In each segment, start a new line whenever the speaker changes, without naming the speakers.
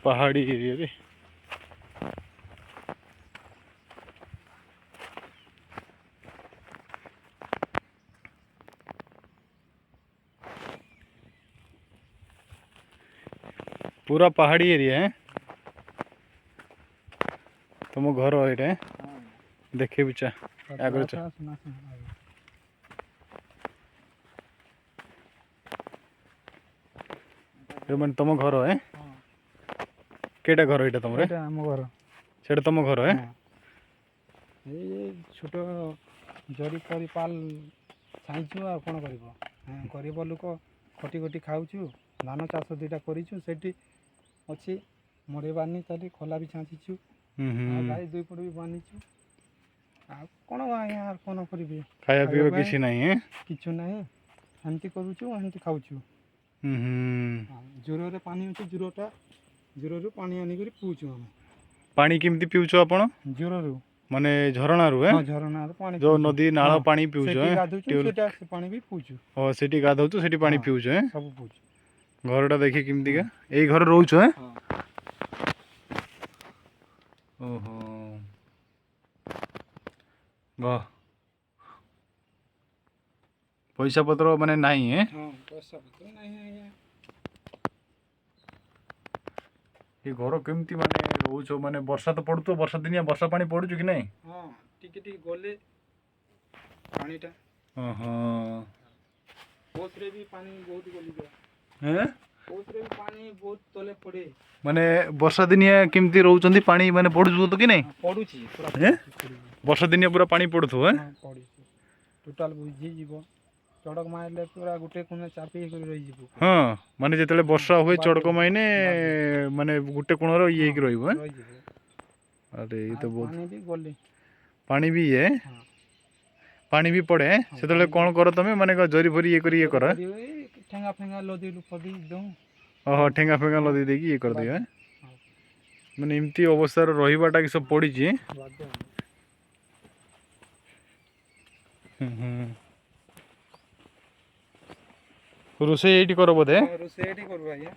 पहाड़ी एरिया रे पूरा पहाड़ी एरिया है तुम घर ये देखे बिचा आगे चल मैंने तुम घर है केटा घर ये तुम
आम घर
से तुम घर है
छोट जरी परिपाल छाइछु आ कौन गरीब लोक खटी खटी खाऊछु धान चाष दुईटा करूँ से अच्छी मरे बानी ताली खोला भी छाँचीछु गाई दुई पट भी बांधीछु कौन आज्ञा कौन करी
खाया पीवा किसी नहीं है
किचु ना एमती करूँ एमती खाऊछु जुर पानी अच्छे जुरटा जुरु पानी आनिक पीऊँ आम
पानी केमती पीउछ आपण
जुरु
माने झरणा रु है
झरना पानी
जो नदी नाଳ पानी पीउछ
से पानी भी पीऊँ
ओ सेठी गाधौछु सेठी पानी पीउछ है
सब पीऊँ
घरटा देखि केमती का एई घर रहउछ है ओहो वाह पैसा पत्र माने नहीं है
पैसा पत्र नहीं
ये घर केमती माने रहउछ माने वर्षा तो पड़तो वर्षा दिनिया वर्षा पानी पड़ुछ कि नहीं
हां टिके टिके गले पानीटा पोसरे भी पानी बहुत गली गया
हैं
पोसरे भी पानी बहुत तले पड़े
माने वर्षा दिनिया केमती रहउछंती पानी माने पड़ुछ तो कि नहीं
पड़ुची पूरा
हैं वर्षा दिनिया पूरा पानी पड़थो है
पड़ी टोटल बुझी जीवो चड़क मारले पूरा गुटे कोने चापी कर रही जीवो
हाँ माने जेतले वर्षा हुए चड़क माइने माने गुटे कोण रो ये की रहइबो हैं अरे ये तो बहुत
पानी भी गले
पानी भी है पानी भी पड़े सेतले कोन करो तमे माने जरी भरी ये करी ये कर
ठेंगा फेंगा लदी लुपदी दऊ
ओहो ठेंगा फेंगा लदी देकी ये कर दियो माने एमती अवस्था रहिबाटा कि सब पड़ी छी रोसे एटी करो बोधे
रोसे एटी करू आया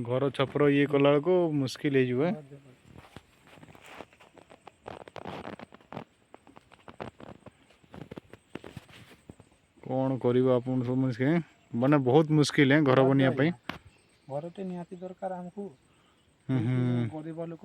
घर छपर ये कला को मुश्किल है जो है कौन करिबा आपण समझ माने बहुत मुश्किल है घर बनिया पई
घरटे निहाती दरकार हमको गरीब लोक